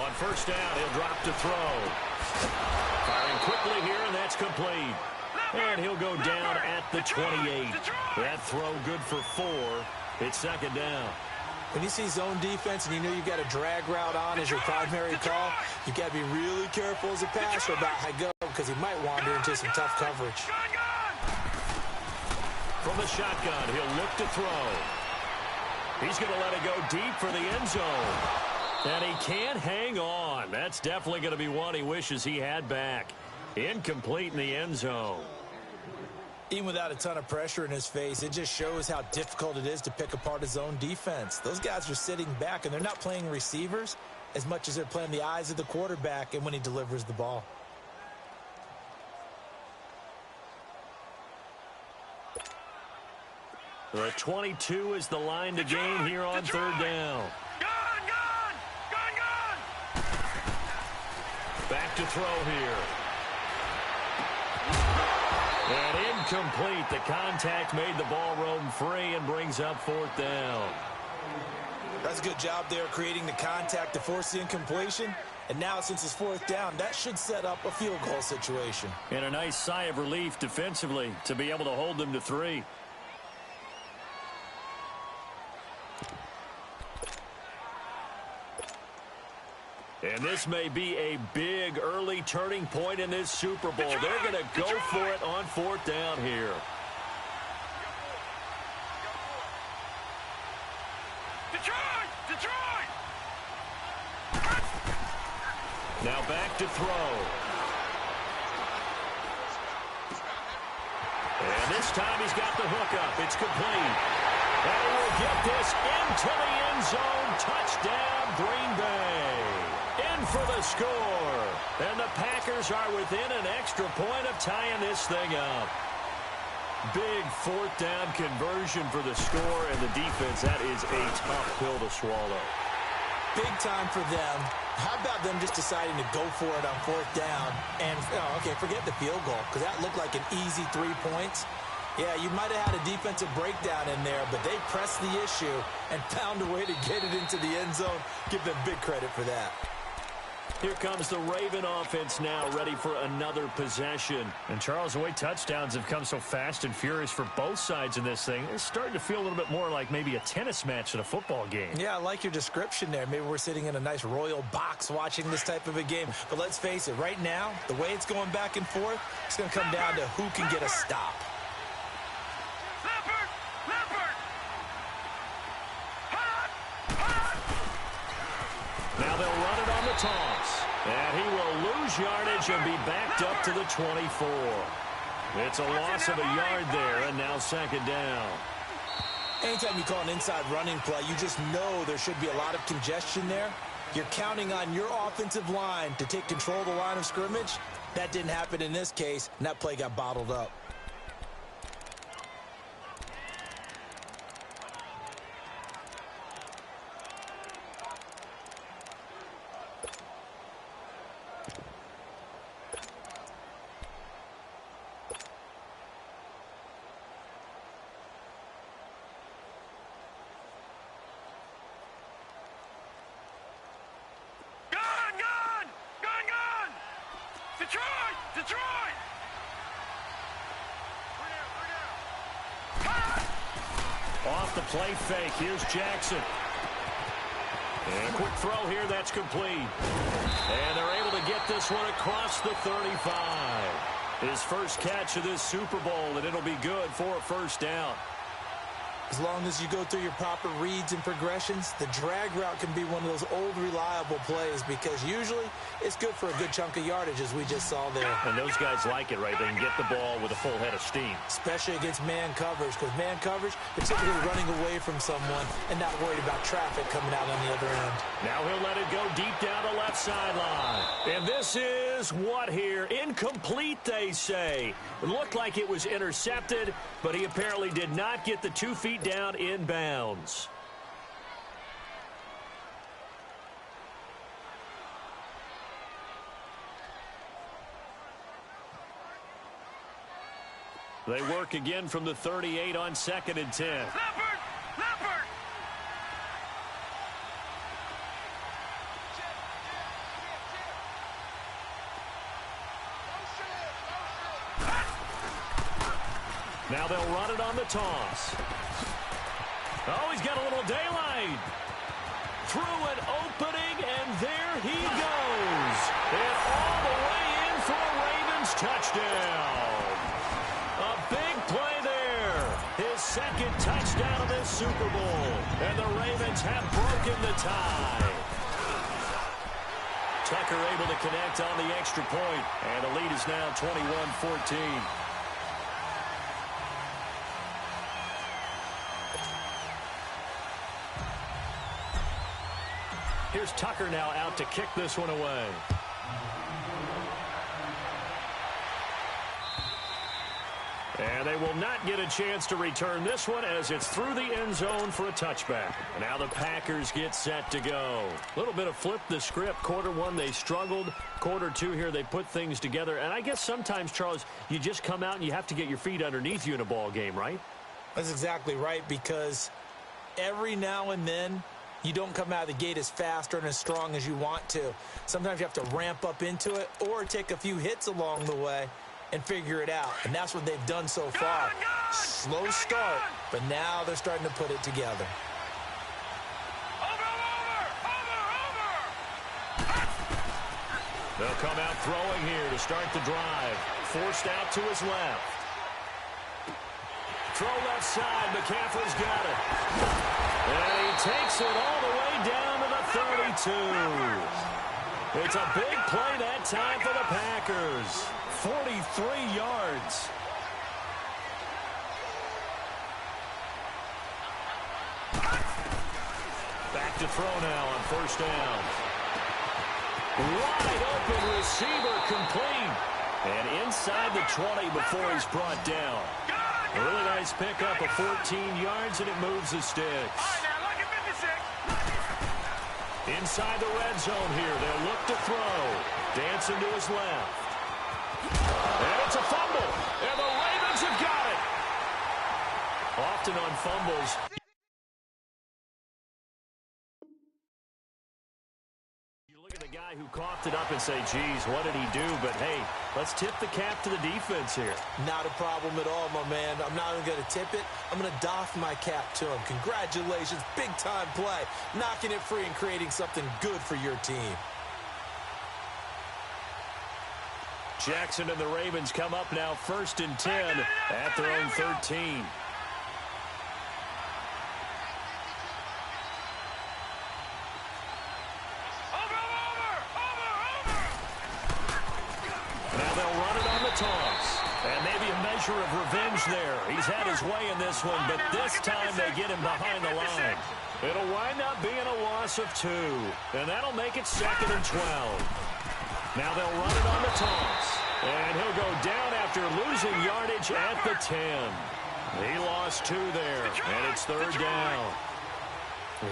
on first down, he'll drop to throw. Firing quickly here, and that's complete. And he'll go down at the 28. That throw good for 4. It's second down. When you see zone defense and you know you've got a drag route on as your primary call, you've got to be really careful as a passer about how to go because he might wander into some tough coverage. From the shotgun, he'll look to throw. He's going to let it go deep for the end zone. And he can't hang on. That's definitely going to be one he wishes he had back. Incomplete in the end zone. Even without a ton of pressure in his face, it just shows how difficult it is to pick apart his own defense. Those guys are sitting back, and they're not playing receivers as much as they're playing the eyes of the quarterback and when he delivers the ball. The 22 is the line to gain here on third down. Back to throw here. And incomplete. The contact made the ball roam free and brings up fourth down. That's a good job there creating the contact to force the incompletion. And now since it's fourth down, that should set up a field goal situation. And a nice sigh of relief defensively to be able to hold them to 3. And this may be a big early turning point in this Super Bowl. They're going to go for it on fourth down here. Detroit! Now back to throw. And this time he's got the hook up. It's complete. And he will get this into the end zone. Touchdown, Green Bay. In for the score. And the Packers are within an extra point of tying this thing up. Big fourth down conversion for the score, and the defense, that is a tough pill to swallow. Big time for them. How about them just deciding to go for it on fourth down? And, okay, forget the field goal, because that looked like an easy 3 points. Yeah, you might have had a defensive breakdown in there, but they pressed the issue and found a way to get it into the end zone. Give them big credit for that. Here comes the Raven offense now, ready for another possession. And, Charles, the way touchdowns have come so fast and furious for both sides in this thing, it's starting to feel a little bit more like maybe a tennis match than a football game. Yeah, I like your description there. Maybe we're sitting in a nice royal box watching this type of a game. But let's face it, right now, the way it's going back and forth, it's going to come down to who can get a stop. Now they'll run it on the toss. And he will lose yardage and be backed up to the 24. It's a loss of a yard there, and now second down. Anytime you call an inside running play, you just know there should be a lot of congestion there. You're counting on your offensive line to take control of the line of scrimmage. That didn't happen in this case, and that play got bottled up. Off the play fake, here's Jackson. And a quick throw here, that's complete. And they're able to get this one across the 35. His first catch of this Super Bowl, and it'll be good for a first down. As long as you go through your proper reads and progressions, the drag route can be one of those old reliable plays because usually it's good for a good chunk of yardage, as we just saw there. And those guys like it, right? They can get the ball with a full head of steam. Especially against man coverage, because man coverage, they're typically running away from someone and not worried about traffic coming out on the other end. Now he'll let it go deep down the left sideline. And this is what here? Incomplete, they say. It looked like it was intercepted, but he apparently did not get the 2 feet down in bounds. They work again from the 38 on 2nd and 10. Now they'll run it on the toss. Oh, he's got a little daylight. Through an opening, and there he goes. And all the way in for a Ravens touchdown. A big play there. His second touchdown of this Super Bowl. And the Ravens have broken the tie. Tucker able to connect on the extra point. And the lead is now 21-14. Here's Tucker now out to kick this one away. And they will not get a chance to return this one as it's through the end zone for a touchback. And now the Packers get set to go. A little bit of flip the script. Quarter one, they struggled. Quarter two here, they put things together. And I guess sometimes, Charles, you just come out and you have to get your feet underneath you in a ball game, right? That's exactly right, because every now and then, you don't come out of the gate as fast or as strong as you want to. Sometimes you have to ramp up into it or take a few hits along the way and figure it out. And that's what they've done so far. Slow start, but now they're starting to put it together. They'll come out throwing here to start the drive. Forced out to his left. Throw left side. McCaffrey's got it. And he takes it all the way down to the 32. It's a big play that time for the Packers. 43 yards. Back to throw now on first down. Wide open receiver complete. And inside the 20 before he's brought down. A really nice pickup of 14 yards, and it moves the sticks. Inside the red zone here. They'll look to throw. Dancing to his left. And it's a fumble. And the Ravens have got it. Often on fumbles, you look at the guy who coughed it up and say, geez, what did he do? But, hey, let's tip the cap to the defense here. Not a problem at all, my man. I'm not even going to tip it. I'm going to doff my cap to him. Congratulations. Big-time play. Knocking it free and creating something good for your team. Jackson and the Ravens come up now 1st and 10 at their own 13. Now they'll run it on the toss. And maybe a measure of revenge there. He's had his way in this one, but this time they get him behind the line. It'll wind up being a loss of 2. And that'll make it 2nd and 12. Now they'll run it on the toss. And he'll go down after losing yardage at the 10. He lost 2 there, and it's 3rd down.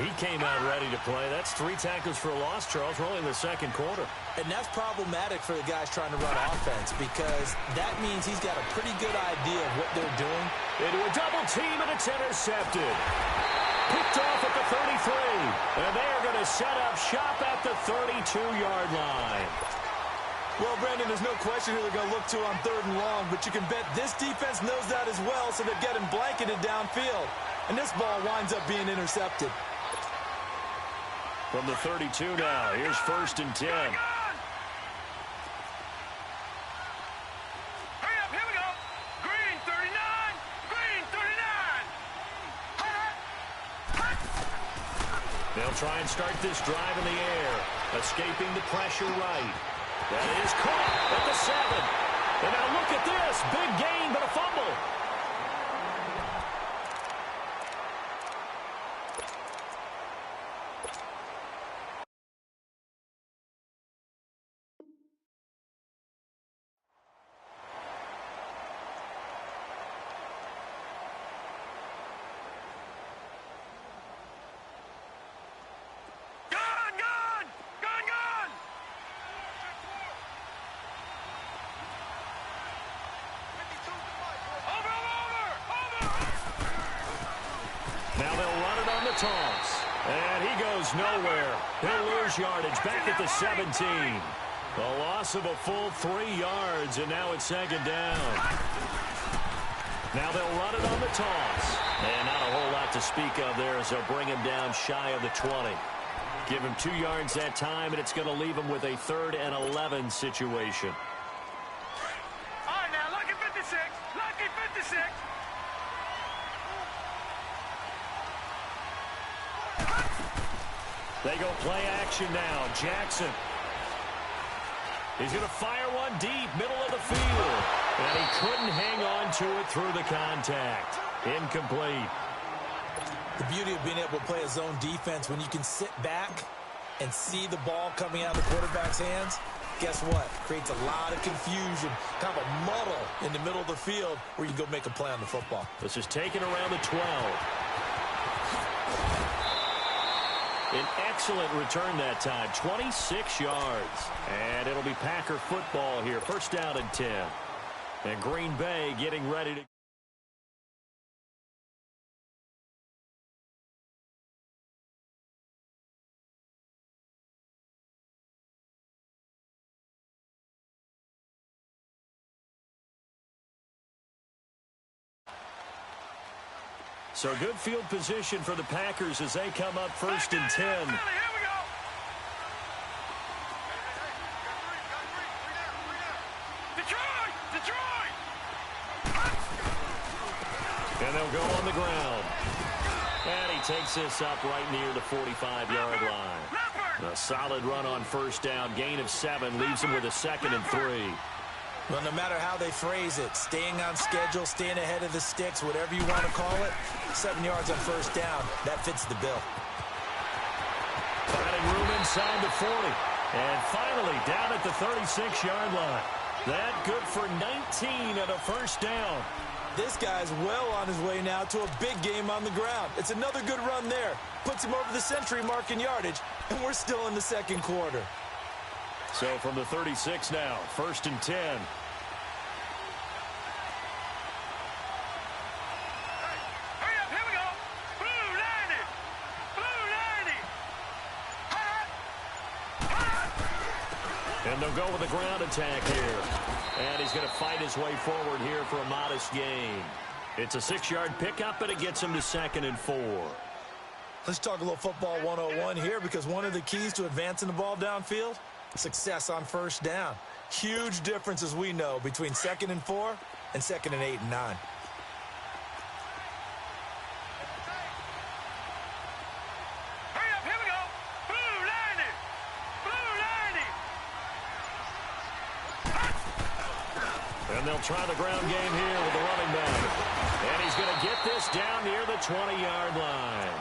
He came out ready to play. That's 3 tackles for a loss, Charles. We're only in the 2nd quarter. And that's problematic for the guys trying to run offense, because that means he's got a pretty good idea of what they're doing. Into a double team, and it's intercepted. Picked off at the 33. And they are going to set up shop at the 32-yard line. Well, Brandon, there's no question who they're going to look to on 3rd and long, but you can bet this defense knows that as well, so they're getting blanketed downfield. And this ball winds up being intercepted. From the 32 now, here's 1st and 10. Hurry up, here we go. Green 39, green 39. They'll try and start this drive in the air, escaping the pressure right. That is caught at the 7. And now look at this. Big gain, but a fumble. Now they'll run it on the toss. And he goes nowhere. He'll lose yardage back at the 17. A loss of a full 3 yards, and now it's 2nd down. Now they'll run it on the toss. And not a whole lot to speak of there as they'll bring him down shy of the 20. Give him 2 yards that time, and it's going to leave him with a 3rd and 11 situation. All right, now, lucky 56. Lucky 56. They go play action now. Jackson. He's going to fire one deep, middle of the field. And he couldn't hang on to it through the contact. Incomplete. The beauty of being able to play a zone defense when you can sit back and see the ball coming out of the quarterback's hands, guess what? Creates a lot of confusion, kind of a muddle in the middle of the field where you go make a play on the football. This is taken around the 12. An excellent return that time, 26 yards. And it'll be Packer football here, 1st down and 10. And Green Bay getting ready to... So good field position for the Packers as they come up 1st and 10. Here we go. Detroit! Detroit! And they'll go on the ground. And he takes this up right near the 45-yard line. A solid run on 1st down. Gain of 7 leaves him with a 2nd and 3. Well, no matter how they phrase it, staying on schedule, staying ahead of the sticks, whatever you want to call it, 7 yards on 1st down, that fits the bill. Finding room inside the 40. And finally down at the 36-yard line. That good for 19 and a 1st down. This guy's well on his way now to a big game on the ground. It's another good run there. Puts him over the century mark in yardage, and we're still in the 2nd quarter. So from the 36 now, 1st and 10. Hurry up, here we go. Blue 90. Blue 90. And they'll go with a ground attack here. And he's going to fight his way forward here for a modest gain. It's a 6-yard pickup, and it gets him to 2nd and 4. Let's talk a little football 101 here, because one of the keys to advancing the ball downfield, success on 1st down. Huge difference, as we know, between 2nd and 4 and 2nd and 8 and 9. Hurry up, here we go. Blue 90. Blue 90. And they'll try the ground game here with the running back. And he's going to get this down near the 20-yard line.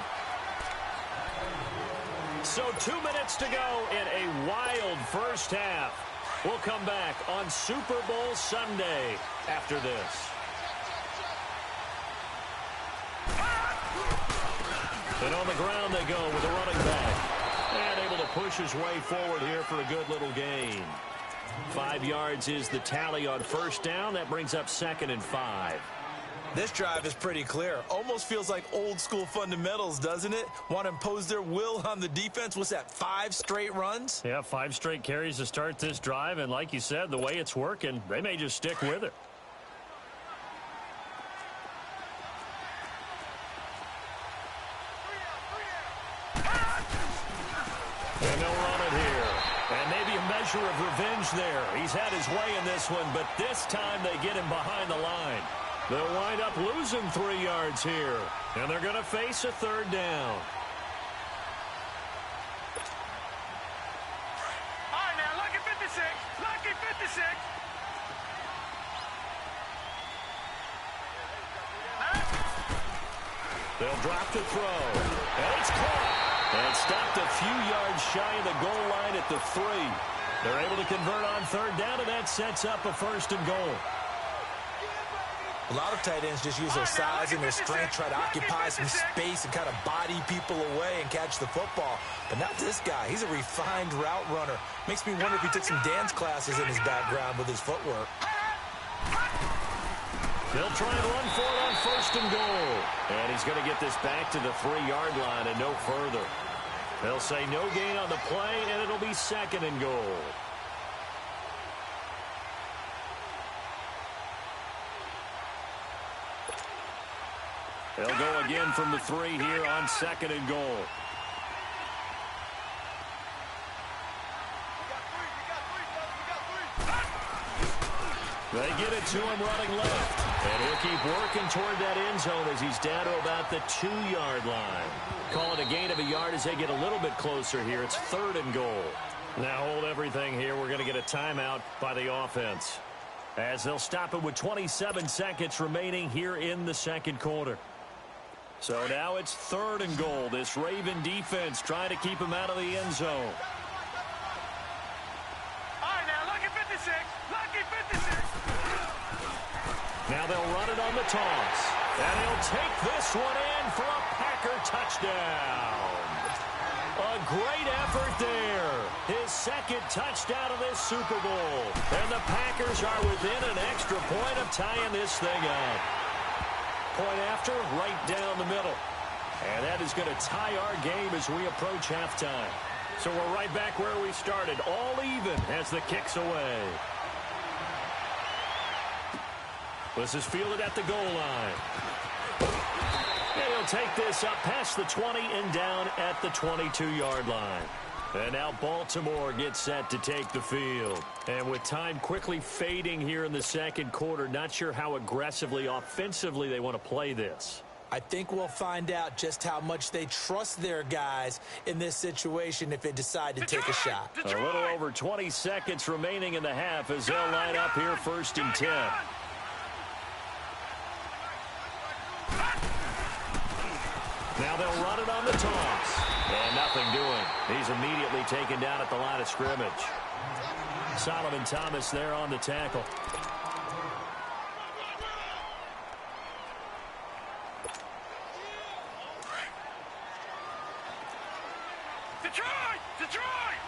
So 2 minutes to go in a wild 1st half. We'll come back on Super Bowl Sunday after this. And on the ground they go with the running back. And able to push his way forward here for a good little gain. 5 yards is the tally on 1st down. That brings up 2nd and 5. This drive is pretty clear. Almost feels like old school fundamentals, doesn't it? Want to impose their will on the defense. What's that, 5 straight runs? Yeah, 5 straight carries to start this drive. And like you said, the way it's working, they may just stick with it. And they'll run it here. And maybe a measure of revenge there. He's had his way in this one, but this time they get him behind the line. They'll wind up losing 3 yards here. And they're going to face a 3rd down. All right, now, lucky 56. Lucky 56. They'll drop to throw. And it's caught. And stopped a few yards shy of the goal line at the 3. They're able to convert on 3rd down, and that sets up a 1st and goal. A lot of tight ends just use their size and their strength, try to occupy some space and kind of body people away and catch the football. But not this guy. He's a refined route runner. Makes me wonder if he took some dance classes in his background with his footwork. They'll try and run for it on 1st and goal. And he's going to get this back to the 3-yard line and no further. They'll say no gain on the play, and it'll be 2nd and goal. They'll go again from the 3 here on 2nd and goal. They get it to him running left. And he'll keep working toward that end zone as he's down to about the 2-yard line. Call it a gain of a yard as they get a little bit closer here. It's 3rd and goal. Now hold everything here. We're going to get a timeout by the offense, as they'll stop it with 27 seconds remaining here in the 2nd quarter. So now it's 3rd and goal. This Raven defense trying to keep him out of the end zone. All right, now, lucky 56. Lucky 56. Now they'll run it on the toss. And he'll take this one in for a Packer touchdown. A great effort there. His 2nd touchdown of this Super Bowl. And the Packers are within an extra point of tying this thing up. Point after, right down the middle. And that is going to tie our game as we approach halftime. So we're right back where we started, all even as the kick's away. This is fielded at the goal line. And he'll take this up past the 20 and down at the 22-yard line. And now Baltimore gets set to take the field. And with time quickly fading here in the 2nd quarter, not sure how aggressively, offensively they want to play this. I think we'll find out just how much they trust their guys in this situation if they decide to take a shot. A little over 20 seconds remaining in the half as they'll line up here 1st and 10. Now they'll run it on the toss. And nothing doing. He's immediately taken down at the line of scrimmage. Solomon Thomas there on the tackle. Detroit! Detroit!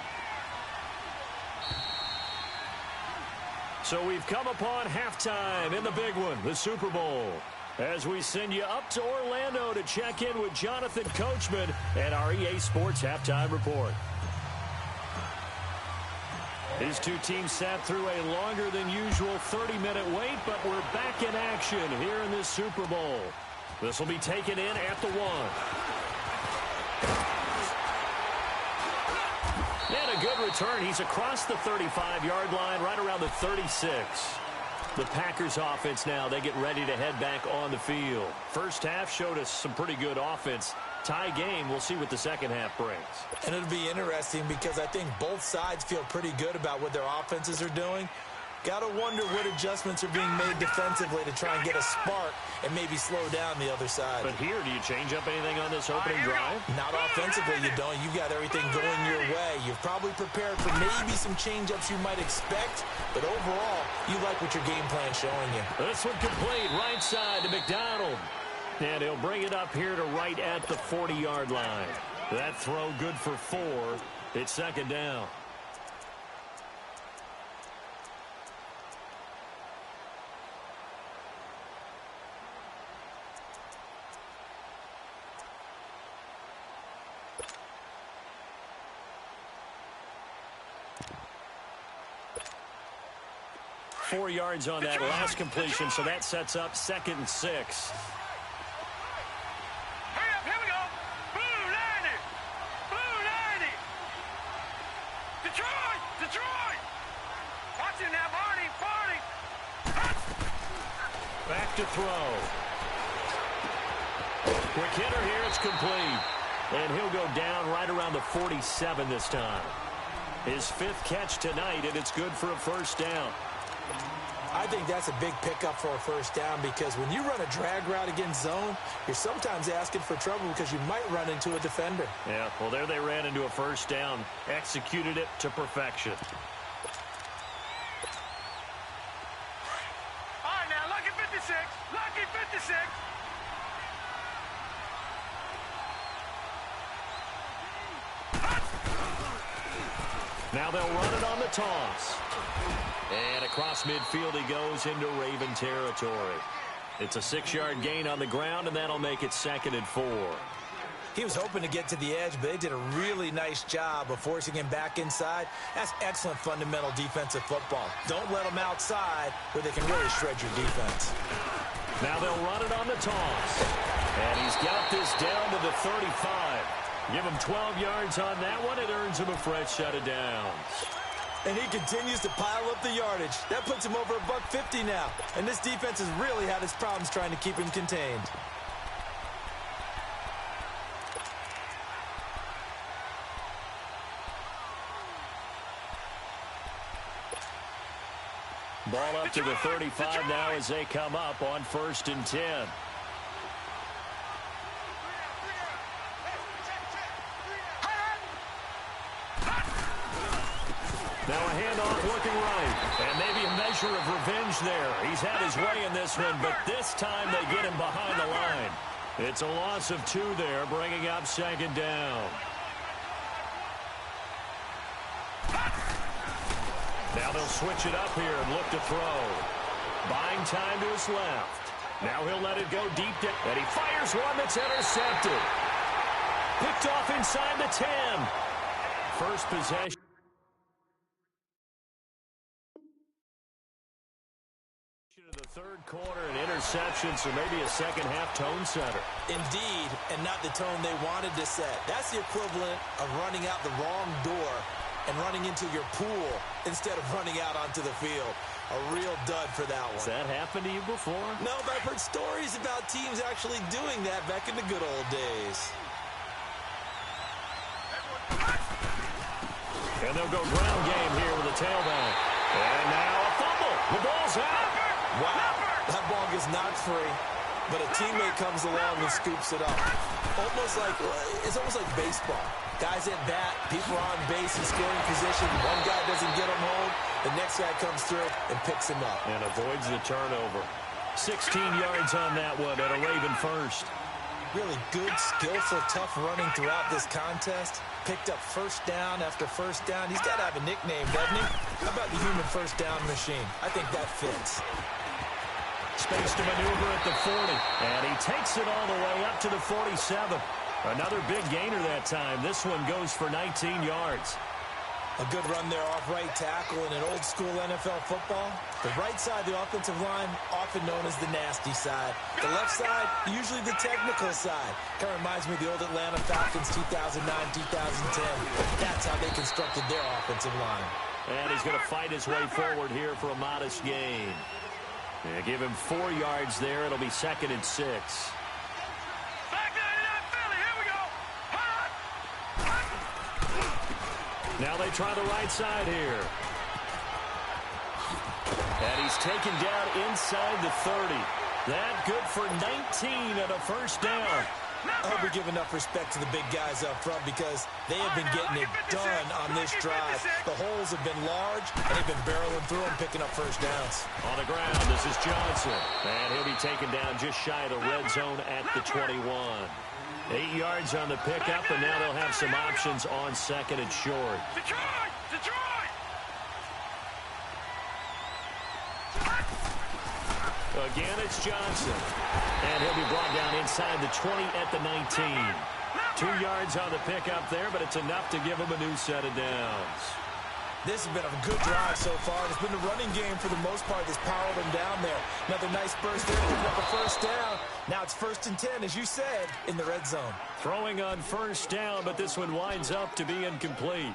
So we've come upon halftime in the big one, the Super Bowl, as we send you up to Orlando to check in with Jonathan Coachman and our EA Sports Halftime Report. These two teams sat through a longer than usual 30-minute wait, but we're back in action here in this Super Bowl. This will be taken in at the 1. And a good return. He's across the 35-yard line, right around the 36. The Packers offense now, they get ready to head back on the field. First half showed us some pretty good offense. Tie game, we'll see what the second half brings. And it'll be interesting because I think both sides feel pretty good about what their offenses are doing. Got to wonder what adjustments are being made defensively to try and get a spark and maybe slow down the other side. But here, do you change up anything on this opening drive? Not offensively, you don't. You've got everything going your way. You've probably prepared for maybe some change-ups you might expect, but overall, you like what your game plan's showing you. This one complete, right side to McDonald. And he'll bring it up here to right at the 40-yard line. That throw good for 4. It's 2nd down. Four yards on that last completion, so that sets up 2nd and 6. Hurry up, here we go. Blue 90. Blue 90. Detroit! Detroit! Watch it now, Barney. Barney. Back to throw. Quick hitter here, it's complete. And he'll go down right around the 47 this time. His 5th catch tonight, and it's good for a 1st down. I think that's a big pickup for a 1st down because when you run a drag route against zone, you're sometimes asking for trouble because you might run into a defender. Yeah, well, there they ran into a 1st down, executed it to perfection. All right, now, lucky 56. Lucky 56. Now they'll run it on the toss. And across midfield he goes into Raven territory. It's a 6-yard gain on the ground, and that'll make it 2nd and 4. He was hoping to get to the edge, but they did a really nice job of forcing him back inside. That's excellent fundamental defensive football. Don't let them outside where they can really shred your defense. Now they'll run it on the toss. And he's got this down to the 35. Give him 12 yards on that one. It earns him a fresh set of downs. And he continues to pile up the yardage. That puts him over $150 now. And this defense has really had its problems trying to keep him contained. Ball up to the 35 now as they come up on 1st and 10. Now a handoff looking right. And maybe a measure of revenge there. He's had his way in this one, but this time they get him behind the line. It's a loss of 2 there, bringing up 2nd down. Now they'll switch it up here and look to throw. Buying time to his left. Now he'll let it go deep down. And he fires one that's intercepted. Picked off inside the 10. First possession. The 3rd quarter, an interception, so maybe a second-half tone setter. Indeed, and not the tone they wanted to set. That's the equivalent of running out the wrong door and running into your pool instead of running out onto the field. A real dud for that one. Has that happened to you before? No, but I've heard stories about teams actually doing that back in the good old days. And they'll go ground game here with a tailback. And now a fumble. The ball's out. Wow, that ball gets knocked free, but a teammate comes along and scoops it up. It's almost like baseball. Guys at bat, people are on base in scoring position. One guy doesn't get him home. The next guy comes through and picks him up. And avoids the turnover. 16 yards on that one at a Raven first. Really good, skillful, tough running throughout this contest. Picked up first down after first down. He's got to have a nickname, doesn't he? How about the human first down machine? I think that fits. Space to maneuver at the 40. And he takes it all the way up to the 47. Another big gainer that time. This one goes for 19 yards. A good run there off right tackle in an old-school NFL football. The right side, the offensive line, often known as the nasty side. The left side, usually the technical side. Kind of reminds me of the old Atlanta Falcons 2009, 2010. That's how they constructed their offensive line. And he's going to fight his way forward here for a modest gain. Yeah, give him 4 yards there. It'll be 2nd and 6. Now they try the right side here. And he's taken down inside the 30. That good for 19 and a first down. I hope we give enough respect to the big guys up front because they have been getting it done on this drive. The holes have been large, and they've been barreling through them, picking up first downs. On the ground, this is Johnson. And he'll be taken down just shy of the red zone at the 21. 8 yards on the pickup, and now they'll have some options on 2nd and short. Detroit! Detroit! Again, it's Johnson. And he'll be brought down inside the 20 at the 19. 2 yards on the pickup there, but it's enough to give him a new set of downs. This has been a good drive so far. It's been the running game for the most part that's powered them down there. Another nice burst there, picking up a first down. Now it's 1st and 10, as you said, in the red zone. Throwing on first down, but this one winds up to be incomplete.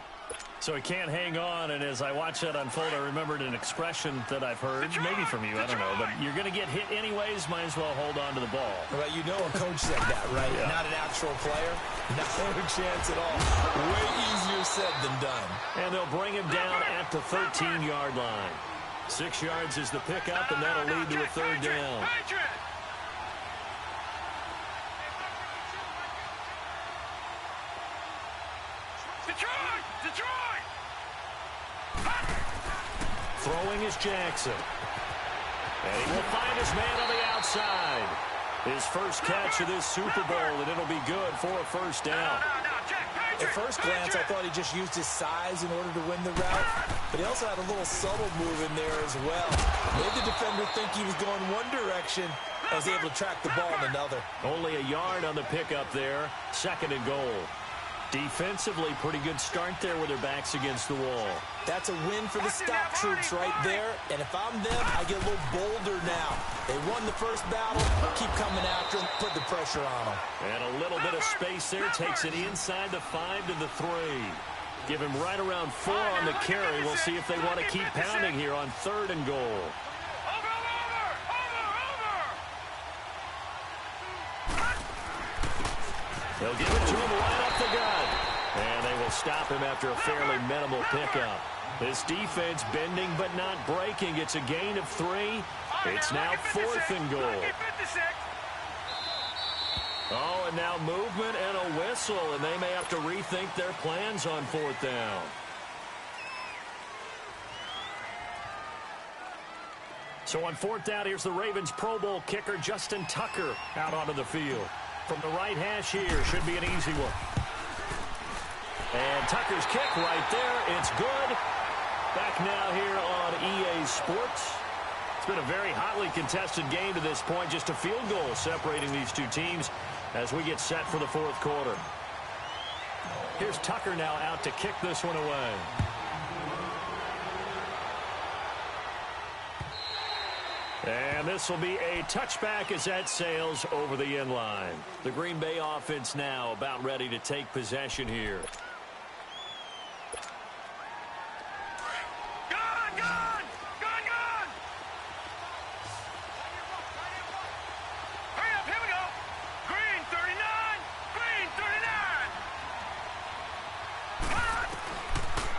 So he can't hang on, and as I watch that unfold, I remembered an expression that I've heard, maybe from you, I don't know, but you're going to get hit anyways, might as well hold on to the ball. Well, you know a coach said that, right? Yeah. Not an actual player. Not a chance at all. Way easier said than done. And they'll bring him down at the 13-yard line. 6 yards is the pickup, and that'll lead to a 3rd down. Detroit! Detroit! Throwing is Jackson. And he will find his man on the outside. His first catch of this Super Bowl, and it'll be good for a first down. At first glance, I thought he just used his size in order to win the route, but he also had a little subtle move in there as well. Made the defender think he was going one direction and was able to track the ball in another. Only a yard on the pickup there. 2nd and goal. Defensively, pretty good start there with their backs against the wall. That's a win for the stop troops right there. And if I'm them, I get a little bolder now. They won the first battle, keep coming after them, put the pressure on them. And a little bit of space there. Takes it inside the 5 to the 3. Give him right around 4 on the carry. We'll see if they want to keep pounding here on 3rd and goal. They'll give it to him right up the gut. And they will stop him after a fairly minimal pickup. This defense bending but not breaking. It's a gain of 3. It's now 4th and goal. Oh, and now movement and a whistle, and they may have to rethink their plans on 4th down. So on 4th down, here's the Ravens Pro Bowl kicker Justin Tucker out onto the field. From the right hash here, should be an easy one. And Tucker's kick right there, it's good. Back now here on EA Sports. It's been a very hotly contested game to this point. Just a field goal separating these two teams as we get set for the 4th quarter. Here's Tucker now out to kick this one away. And this will be a touchback as that sails over the end line. The Green Bay offense now about ready to take possession here.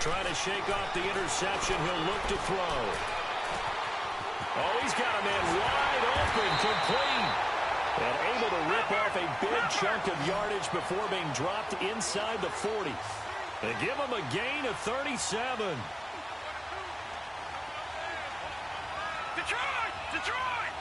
Trying to shake off the interception. He'll look to throw. Oh, he's got a man wide open, complete. And able to rip off a big chunk of yardage before being dropped inside the 40. They give him a gain of 37. Detroit! Detroit!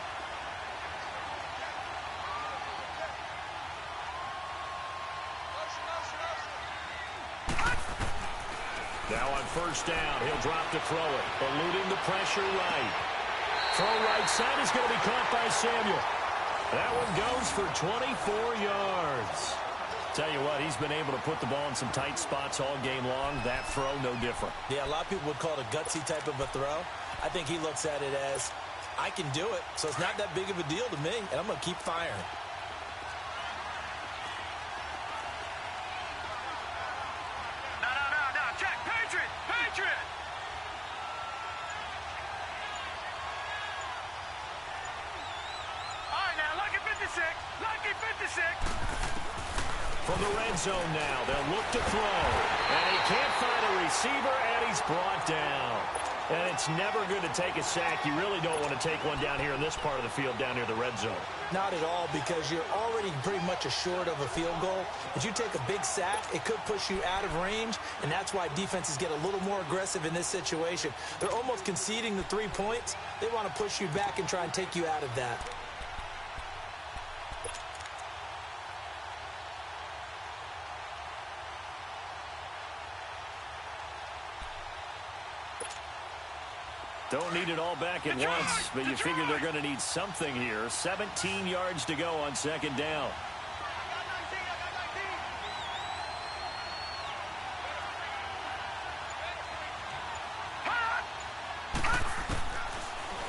Now on 1st down, he'll drop to throw it. Eluding the pressure right. Throw right side is going to be caught by Samuel. That one goes for 24 yards. Tell you what, he's been able to put the ball in some tight spots all game long. That throw, no different. Yeah, a lot of people would call it a gutsy type of a throw. I think he looks at it as, I can do it, so it's not that big of a deal to me, and I'm going to keep firing. From the red zone now, they'll look to throw. And he can't find a receiver, and he's brought down. And it's never good to take a sack. You really don't want to take one down here in this part of the field, down near the red zone. Not at all, because you're already pretty much assured of a field goal. If you take a big sack, it could push you out of range, and that's why defenses get a little more aggressive in this situation. They're almost conceding the 3 points. They want to push you back and try and take you out of that. Don't need it all back at once, but you figure they're going to need something here. 17 yards to go on 2nd down.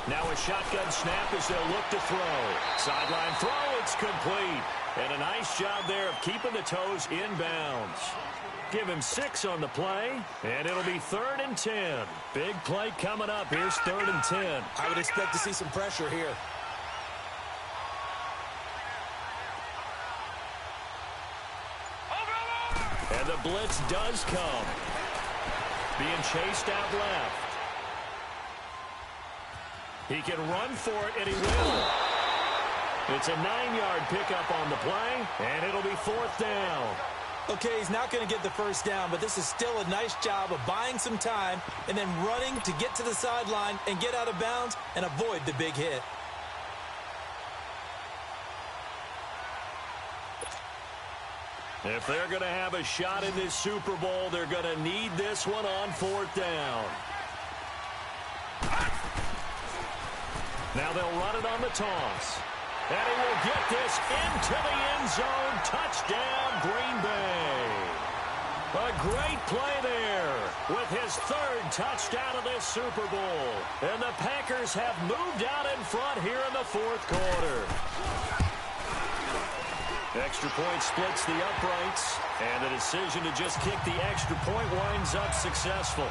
Now a shotgun snap as they'll look to throw. Sideline throw, it's complete. And a nice job there of keeping the toes inbounds. Give him 6 on the play, and it'll be 3rd and 10. Big play coming up. Here's 3rd and 10. I would expect to see some pressure here. And the blitz does come. Being chased out left. He can run for it, and he will. It's a 9-yard pickup on the play, and it'll be 4th down. Okay, he's not going to get the 1st down, but this is still a nice job of buying some time and then running to get to the sideline and get out of bounds and avoid the big hit. If they're going to have a shot in this Super Bowl, they're going to need this one on 4th down. Now they'll run it on the toss. And he will get this into the end zone. Touchdown, Green Bay. A great play there with his 3rd touchdown of this Super Bowl. And the Packers have moved out in front here in the 4th quarter. Extra point splits the uprights, and the decision to just kick the extra point winds up successful.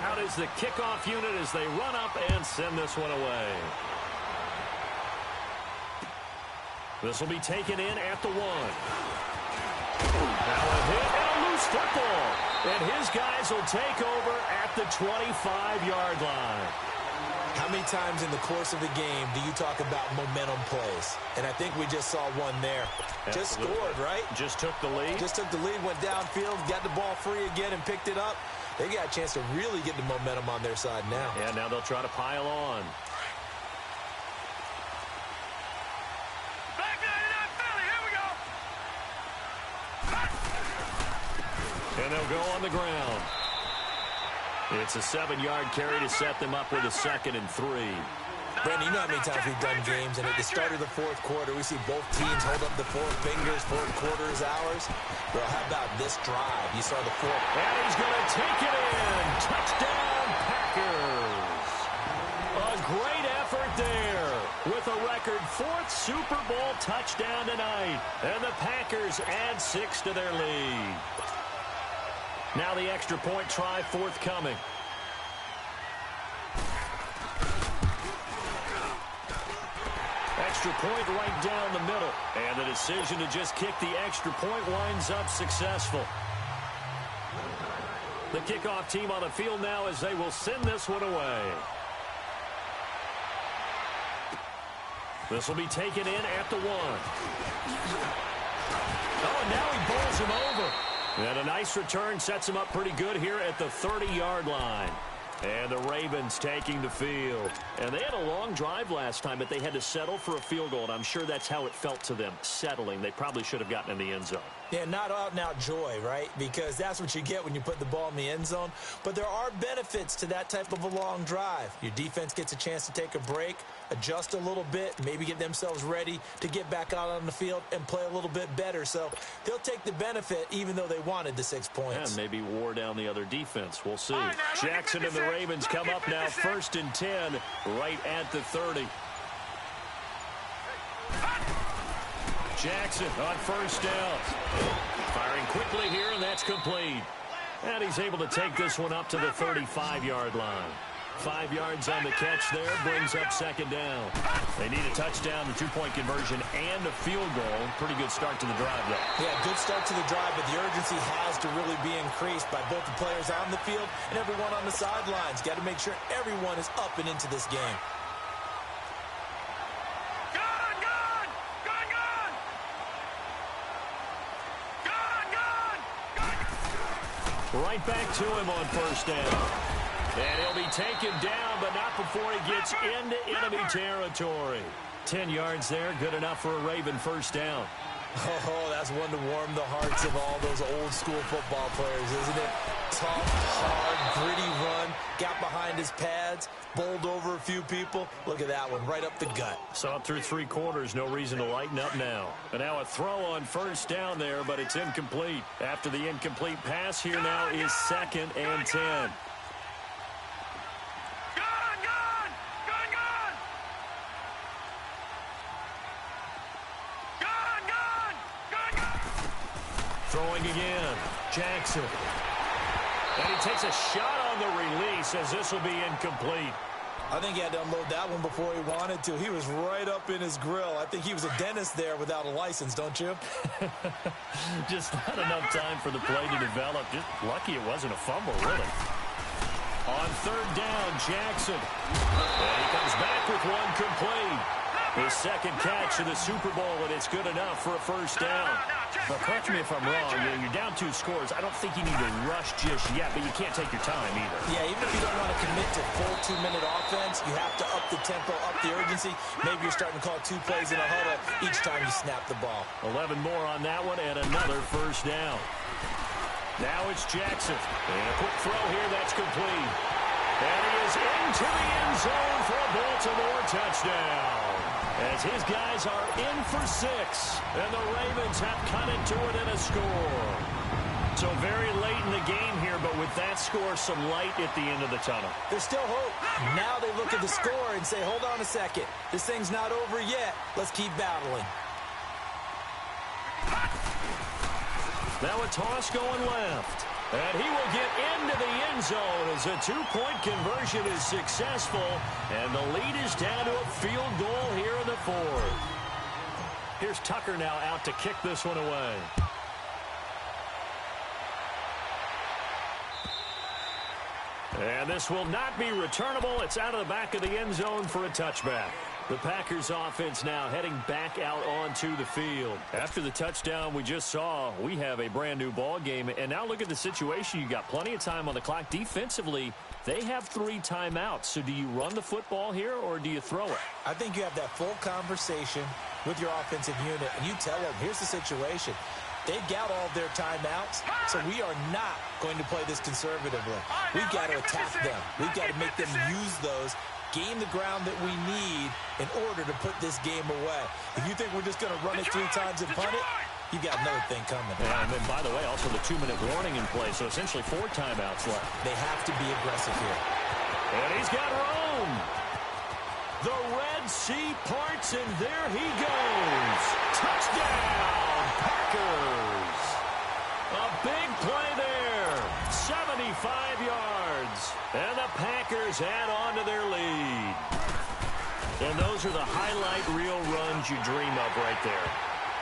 Out is the kickoff unit as they run up and send this one away. This will be taken in at the 1. Now a hit and a loose football. And his guys will take over at the 25-yard line. How many times in the course of the game do you talk about momentum plays? And I think we just saw one there. Absolutely. Just scored, right? Just took the lead. Just took the lead, went downfield, got the ball free again and picked it up. They got a chance to really get the momentum on their side now. Yeah, now they'll try to pile on. Back 99 Philly, here we go. And they'll go on the ground. It's a 7-yard carry to set them up with a 2nd and 3. Brandon, you know how many times we've done games, and at the start of the fourth quarter, we see both teams hold up the 4 fingers, fourth quarter is ours. Well, how about this drive? You saw the 4. And he's going to take it in. Touchdown, Packers. A great effort there with a record 4th Super Bowl touchdown tonight. And the Packers add 6 to their lead. Now the extra point try forthcoming. Extra point right down the middle. And the decision to just kick the extra point winds up successful. The kickoff team on the field now as they will send this one away. This will be taken in at the 1. Oh, and now he bowls him over. And a nice return sets him up pretty good here at the 30-yard line. And the Ravens taking the field. And they had a long drive last time, but they had to settle for a field goal. And I'm sure that's how it felt to them, settling. They probably should have gotten in the end zone. Yeah, not out-and-out joy, right? Because that's what you get when you put the ball in the end zone. But there are benefits to that type of a long drive. Your defense gets a chance to take a break, adjust a little bit, maybe get themselves ready to get back out on the field and play a little bit better. So they'll take the benefit even though they wanted the 6 points. And maybe wore down the other defense. We'll see. Right, now, Jackson and the Ravens come up now 1st and 10 right at the 30. Jackson on 1st down. Firing quickly here, and that's complete. And he's able to take this one up to the 35-yard line. 5 yards on the catch there, brings up 2nd down. They need a touchdown, the 2-point conversion, and a field goal. Pretty good start to the drive, though. Yeah, good start to the drive, but the urgency has to really be increased by both the players on the field and everyone on the sidelines. Got to make sure everyone is up and into this game. Right back to him on 1st down. And he'll be taken down, but not before he gets into enemy territory. 10 yards there, good enough for a Raven 1st down. Oh, that's one to warm the hearts of all those old-school football players, isn't it? Tough, hard, gritty run, got behind his pads, bowled over a few people. Look at that one, right up the gut. Saw it through 3 quarters, no reason to lighten up now. And now a throw on 1st down there, but it's incomplete. After the incomplete pass, here now is 2nd and 10. Throwing again, Jackson. And he takes a shot on the release as this will be incomplete. I think he had to unload that one before he wanted to. He was right up in his grill. I think he was a dentist there without a license, don't you? Just not enough time for the play to develop. Just lucky it wasn't a fumble, really. On 3rd down, Jackson. And he comes back with one complete. His 2nd catch of the Super Bowl, and it's good enough for a 1st down. But correct me if I'm wrong, you're down 2 scores. I don't think you need to rush just yet, but you can't take your time either. Yeah, even if you don't want to commit to full 2-minute offense, you have to up the tempo, up the urgency. Maybe you're starting to call 2 plays in a huddle each time you snap the ball. 11 more on that one, and another 1st down. Now it's Jackson. And a quick throw here, that's complete. And he is into the end zone for a Baltimore touchdown. As his guys are in for 6, and the Ravens have cut into it in a score. So very late in the game here, but with that score, some light at the end of the tunnel. There's still hope. Now they look at the score and say, hold on a second. This thing's not over yet. Let's keep battling. Now a toss going left. And he will get into the end zone as a two-point conversion is successful. And the lead is down to a field goal here in the fourth. Here's Tucker now out to kick this one away. And this will not be returnable. It's out of the back of the end zone for a touchback. The Packers offense now heading back out onto the field. After the touchdown we just saw, we have a brand new ball game. And now look at the situation. You got plenty of time on the clock. Defensively, they have 3 timeouts. So do you run the football here or do you throw it? I think you have that full conversation with your offensive unit, and you tell them, here's the situation. They've got all of their timeouts, so we are not going to play this conservatively. We've got to attack them. We've got to make them use those, gain the ground that we need in order to put this game away. If you think we're just going to run it 3 times and punt it, you've got another thing coming. And then, by the way, also the 2-minute warning in play, so essentially 4 timeouts left. They have to be aggressive here. And he's got room. The Red Sea parts, and there he goes. Touchdown, Packers. A big play there. 75 yards. And the Packers add on to their lead. And those are the highlight reel runs you dream of right there.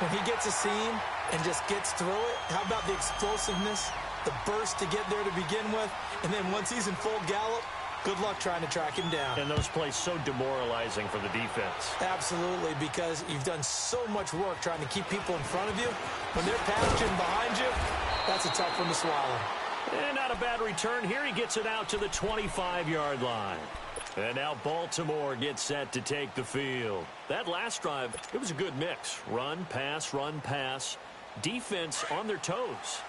When he gets a seam and just gets through it, how about the explosiveness, the burst to get there to begin with, and then once he's in full gallop, good luck trying to track him down. And those plays so demoralizing for the defense. Absolutely, because you've done so much work trying to keep people in front of you. When they're patching behind you, that's a tough one to swallow. And not a bad return here. He gets it out to the 25-yard line. And now Baltimore gets set to take the field. That last drive, it was a good mix. Run, pass, defense on their toes.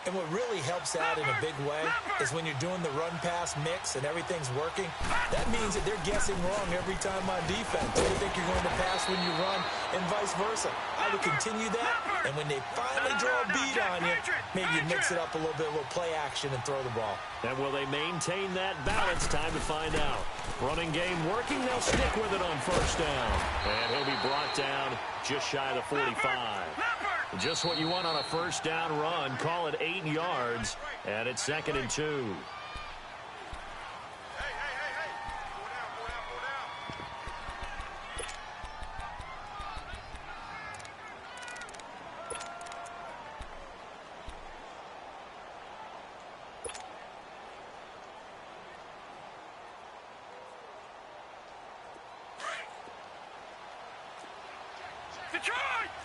And what really helps out in a big way is when you're doing the run-pass mix and everything's working, that means that they're guessing wrong every time on defense. They think you're going to pass when you run and vice versa. I would continue that, and when they finally draw a beat on you, maybe you mix it up a little bit, a little play action and throw the ball. And will they maintain that balance? Time to find out. Running game working, they'll stick with it on first down. And he'll be brought down just shy of the 45. Just what you want on a first down run. Call it 8 yards, and it's 2nd and 2.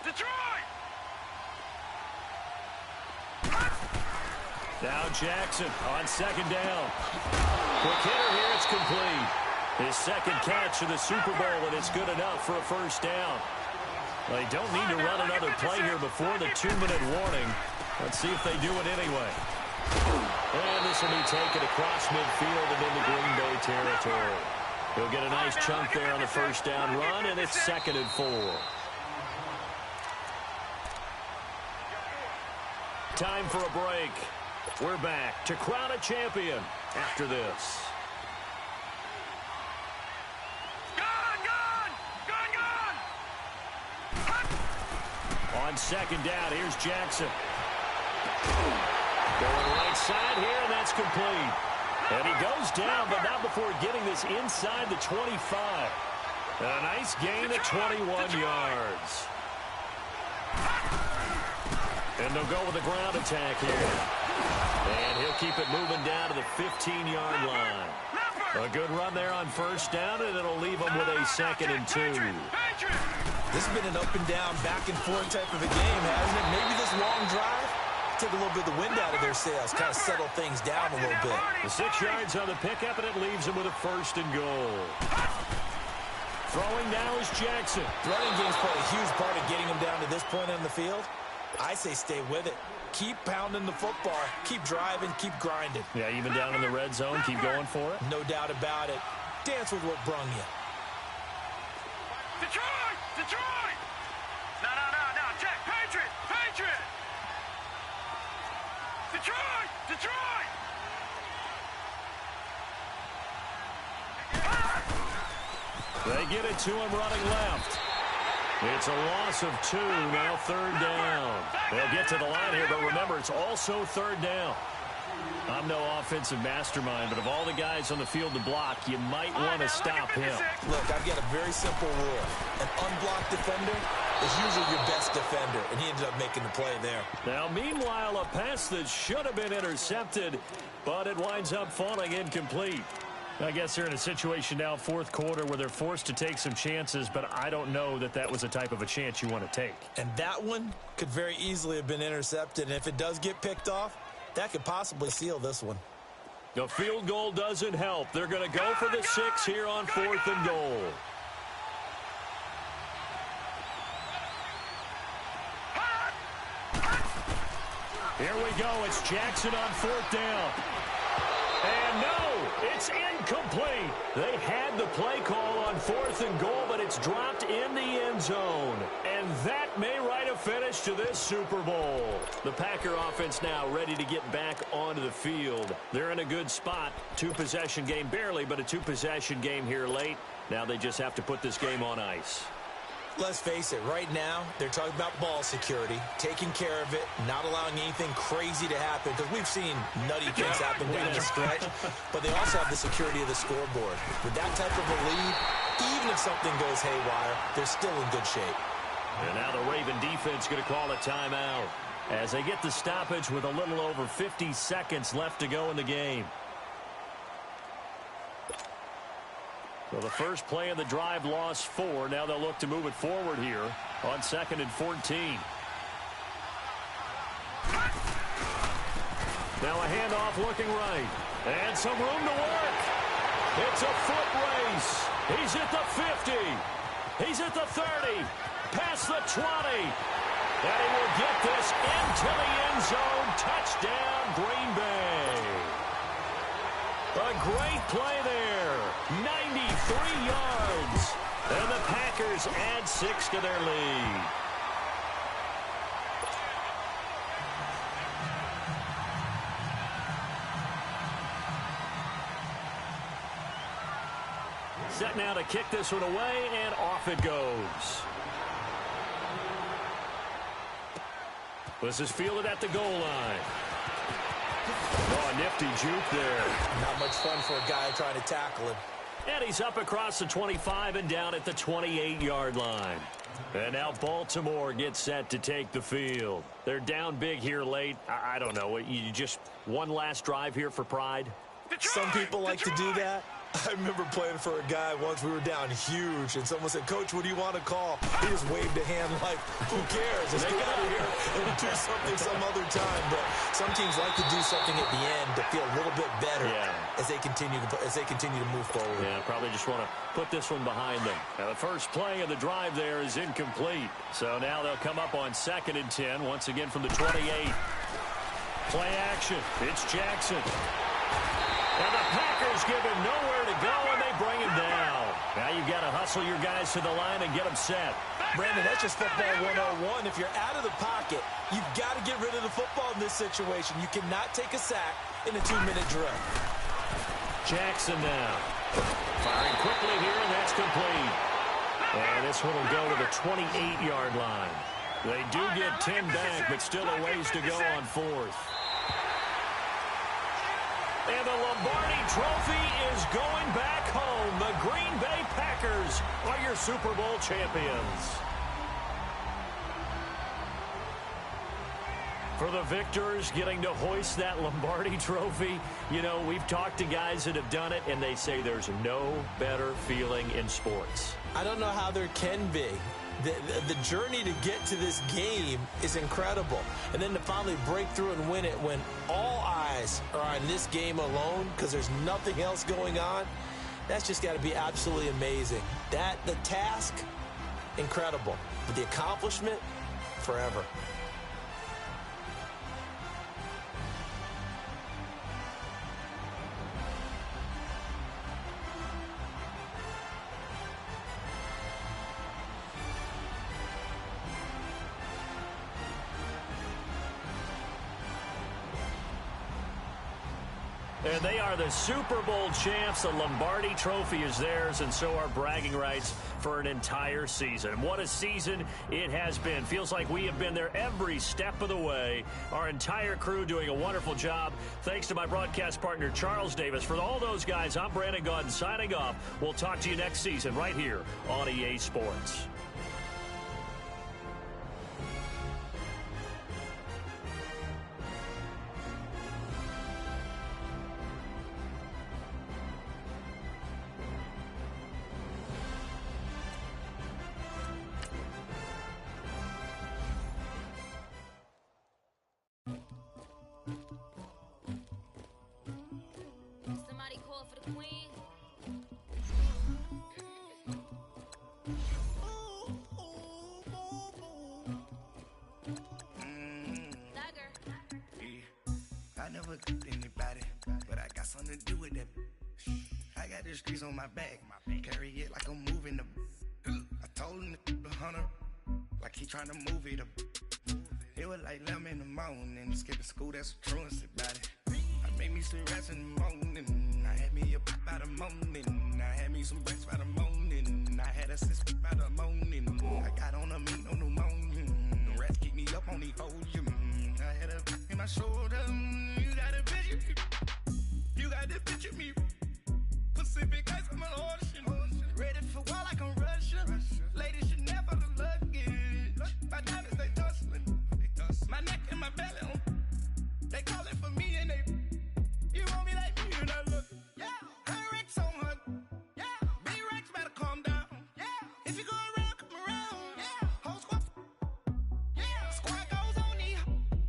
Detroit! Now Jackson on 2nd down. Quick hitter here, it's complete. His 2nd catch of the Super Bowl, and it's good enough for a first down. They don't need to run another play here before the 2-minute warning. Let's see if they do it anyway. And this will be taken across midfield and into Green Bay territory. He'll get a nice chunk there on the first down run, and it's 2nd and 4. Time for a break. We're back to crown a champion after this. On 2nd down, here's Jackson. Going right side here, and that's complete. And he goes down, but not before getting this inside the 25. A nice gain of 21 yards. And they'll go with a ground attack here. And he'll keep it moving down to the 15-yard line. A good run there on first down, and it'll leave them with a 2nd and 2. This has been an up-and-down, back-and-forth type of a game, hasn't it? Maybe this long drive took a little bit of the wind out of their sails, kind of settle things down a little bit. The 6 yards on the pickup, and it leaves them with a 1st and goal. Throwing now is Jackson. Running game's played a huge part of getting him down to this point on the field. I say stay with it. Keep pounding the football. Keep driving. Keep grinding. Yeah, even down in the red zone, keep going for it. No doubt about it. Dance with what brung you. Detroit! Detroit! No. Check. Patriot! Detroit! They get it to him running left. It's a loss of 2, now third down. They'll get to the line here, but remember, it's also third down. I'm no offensive mastermind, but of all the guys on the field to block, you might want to stop him. Look, I've got a very simple rule. An unblocked defender is usually your best defender, and he ended up making the play there. Now, meanwhile, a pass that should have been intercepted, but it winds up falling incomplete. I guess they're in a situation now, fourth quarter, where they're forced to take some chances, but I don't know that that was the type of a chance you want to take. And that one could very easily have been intercepted, and if it does get picked off, that could possibly seal this one. The field goal doesn't help. They're going to go for the 6 here on 4th and goal. Here we go. It's Jackson on 4th down. And no, it's incomplete. They had the play call on 4th and goal, but it's dropped in the end zone. And that may write a finish to this Super Bowl. The Packer offense now ready to get back onto the field. They're in a good spot. 2-possession game, barely, but a 2-possession game here late. Now they just have to put this game on ice. Let's face it, right now, they're talking about ball security, taking care of it, not allowing anything crazy to happen, because we've seen nutty things happen down the stretch, but they also have the security of the scoreboard. With that type of a lead, even if something goes haywire, they're still in good shape. And now the Raven defense going to call a timeout as they get the stoppage with a little over 50 seconds left to go in the game. So the first play of the drive lost 4. Now they'll look to move it forward here on 2nd and 14. Now a handoff looking right. And some room to work. It's a foot race. He's at the 50. He's at the 30. Past the 20. And he will get this into the end zone. Touchdown, Green Bay. A great play there. 93 yards. And the Packers add 6 to their lead. Set now to kick this one away, and off it goes. This is fielded at the goal line. Oh, nifty juke there. Not much fun for a guy trying to tackle him. And he's up across the 25 and down at the 28-yard line. And now Baltimore gets set to take the field. They're down big here late. I don't know. You just one last drive here for pride? Some people like to do that. I remember playing for a guy once. We were down huge, and someone said, "Coach, what do you want to call?" He just waved a hand like, who cares? Let's get out of here and do something some other time. But some teams like to do something at the end to feel a little bit better as they continue to move forward. Yeah, probably just want to put this one behind them. Now, the first play of the drive there is incomplete. So now they'll come up on 2nd and 10, once again from the 28. Play action. It's Jackson. And the Packers give him nowhere to go, and they bring him down. Now you've got to hustle your guys to the line and get them set. Brandon, that's just football 101. If you're out of the pocket, you've got to get rid of the football in this situation. You cannot take a sack in a 2-minute drill. Jackson now. Firing quickly here, and that's complete. And this one will go to the 28-yard line. They do get 10 back, but still a ways to go on 4th. And the Lombardi Trophy is going back home. The Green Bay Packers are your Super Bowl champions. For the victors getting to hoist that Lombardi Trophy, you know, we've talked to guys that have done it, and they say there's no better feeling in sports. I don't know how there can be. The journey to get to this game is incredible. And then to finally break through and win it when all eyes are on this game alone because there's nothing else going on, that's just got to be absolutely amazing. The task, incredible. But the accomplishment, forever. And they are the Super Bowl champs. The Lombardi Trophy is theirs, and so are bragging rights for an entire season. What a season it has been. Feels like we have been there every step of the way. Our entire crew doing a wonderful job. Thanks to my broadcast partner, Charles Davis. For all those guys, I'm Brandon Gaudin signing off. We'll talk to you next season right here on EA Sports. Somebody call for the queen. I never anybody, but I got something to do with that. I got the streets on my back, carry it like I'm moving the. I told him the hunter, like he trying to move it up. It was like 11 in the morning, skipping school, that's a truancy about it. I made me some rats in the morning, I had me up by the morning, I had me some breaks by the morning, I had a sis by the morning, I got on a meat, no pneumonia, the rats keep me up on the podium, I had a in my shoulder, you got a picture, you got this picture me, Pacific ice on my ocean, ready for war like I'm Russia, ladies should never the luggage, my diamonds they tussling, my neck and my belly on, they calling for me and they, you want me like me and I look, yeah, her Rex on her, yeah, B-Rex better calm down, yeah, if you go around, come around, yeah, whole squad, yeah, squad goes on me,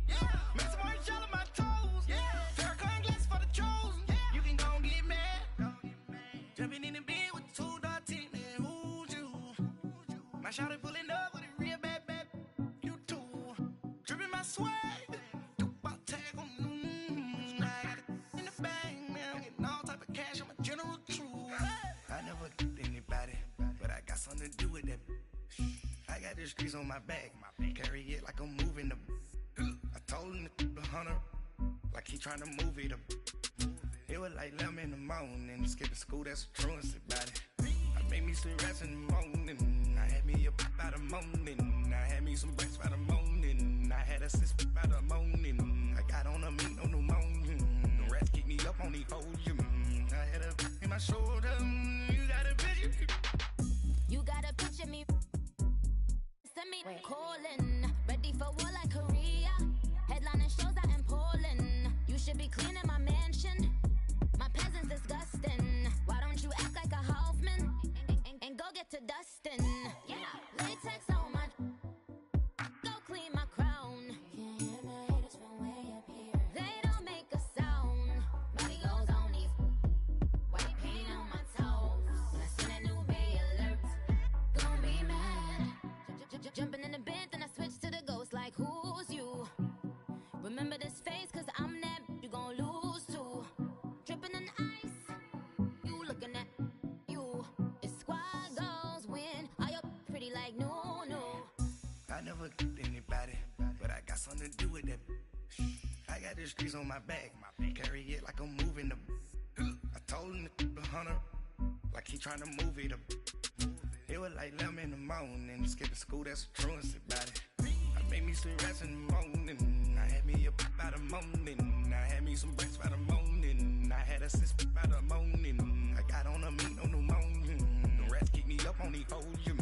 yeah, make some orange gel on my toes, yeah, Farrakhan glass for the chosen, yeah, you can go and get mad, jumping in the bed with 2 dark teeth, man, who's you, my shawty pulling up with a real bad, you too, dripping my swag, you about tag on, I got it in the bag, man, I'm getting all type of cash, I'm a general true, I never anybody, but I got something to do with that, I got the streets on my back, carry it like I'm moving the, I told him the hunter, like he trying to move it up, it was like 11 in the morning, skipping school, that's a truancy about it, I made me some rats in the morning, I had me up by the morning, I had me some breaks by the morning, I had a sis by the morning, I got on a meat, no pneumonia, the rats keep me up on the podium, I had a in my shoulder, you got a picture, You got a picture me. Send me calling. Ready for war like Korea. Headlining shows out in Poland. You should be cleaning my mansion. My peasants disgusting. Why don't you act like a Hoffman and go get to dustin'? Yeah, latex on my. Go clean my crown. Can't hear my haters from way up here. They don't make a sound. Body goes on these. White paint on my toes. When I send a new bay alert, gon' be mad. Jumping in the bed, then I switch to the ghost like who's you? Remember this face, cause I'm that you gon' lose too. Dripping in ice, you looking at you. It's squad goals win. Are you pretty like no? I never anybody, but I got something to do with that, I got the streets on my back, carry it like I'm moving the, I told him the hunter, like he trying to move it up, it was like 11 in the morning, skipping school, that's a truancy about it, I made me some rats in the morning, I had me up by the morning, I had me some breaks by the morning, I had a sis by the morning, I got on a meat, no pneumonia, the rats keep me up on the podium,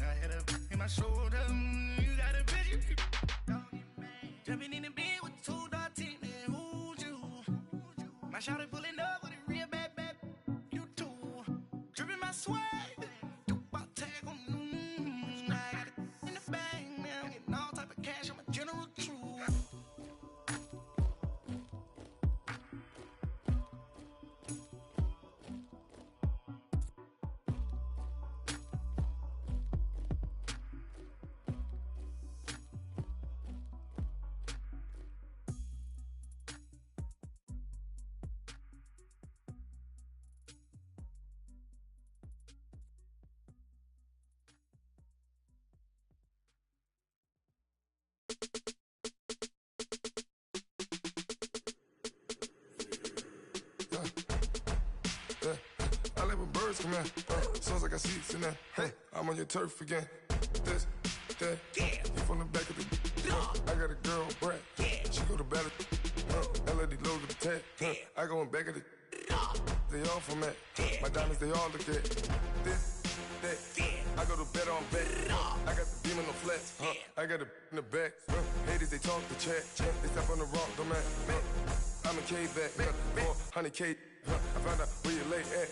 I had a in my shoulder, you got a picture, jumping in the bed with 2 dark teeth, man, who's you, my shawty pulling up with a real bad, you too, dripping my swag, you about tag on, I got it in the bag, man, I'm getting all type of cash, I'm a general true. come in. Sounds like I seats in there. Hey, I'm on your turf again. This, that, you from the back of the. I got a girl, Brad. She go to battle. LED logo the tag. I go in back of the. They all from that. My diamonds, they all look at. This, that. I go to bed on bed. I got the beam on the flats. I got a in the back. Haters, they talk the chat. They step on the rock, the man. I'm a K-back. 400K. I found out where you lay at.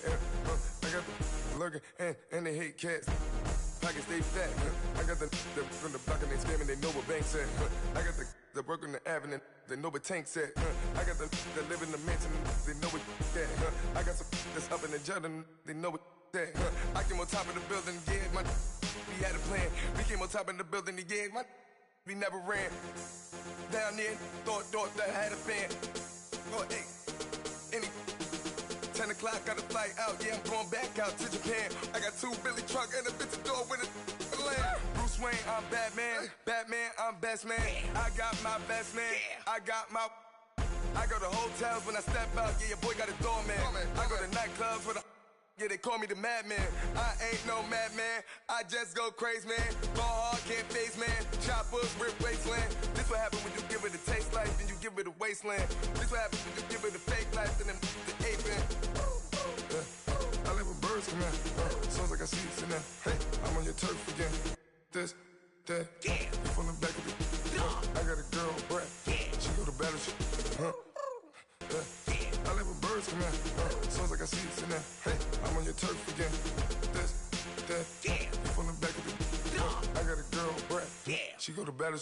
I got the lurking and they hate cats. Pockets stay fat. I got the from the block and they scamming, they know what banks at. I got the work on the avenue, they know what tanks at. I got the live in the mansion, they know what that. I got some that's up in the Jordan, they know what that. I came on top of the building, yeah, my we had a plan. We came on top of the building, yeah, my we never ran. Down there, thought that I had a fan. Oh, hey, any 10 o'clock, got a flight out, yeah, I'm going back out to Japan. I got 2 Billy truck and a bitch door with a land. Bruce Wayne, I'm Batman. Batman, I'm best man. I got my best man. I got my. I go to hotels when I step out, yeah, your boy got a doorman. I go to nightclubs with a. Yeah, they call me the madman. I ain't no madman. I just go crazy, man. Ball hard, can't face, man. Choppers, rip wasteland. This what happen when you give it a taste life, then you give it a wasteland. This what happens when you give it a fake life, then the aping. I live with birds come in. Sounds like I see it in there. Hey, I'm on your turf again. This, that, you from the back of the. I got a girl, Brad. She go to battle. I live with birds come in. Sounds like I see it in there. Hey, I'm on your turf again. This, that, you from the back of the. I got a girl, Brad. She go to battle.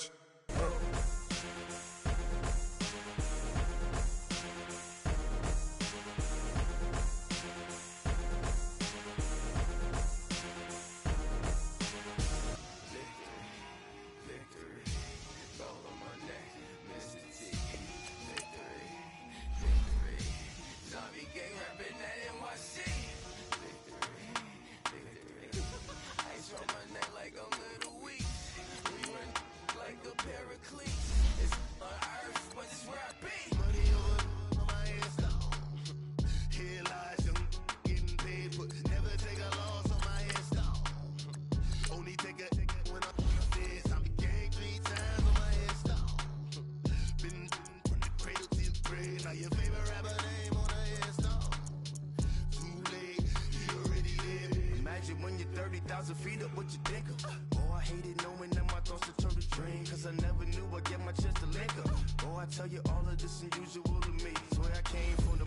When you're 30,000 feet up, what you think of? Oh, I hated knowing that my thoughts to turn to dream. Cause I never knew I'd get my chance to link up. Oh, I tell you all of this unusual to me. Swear I came from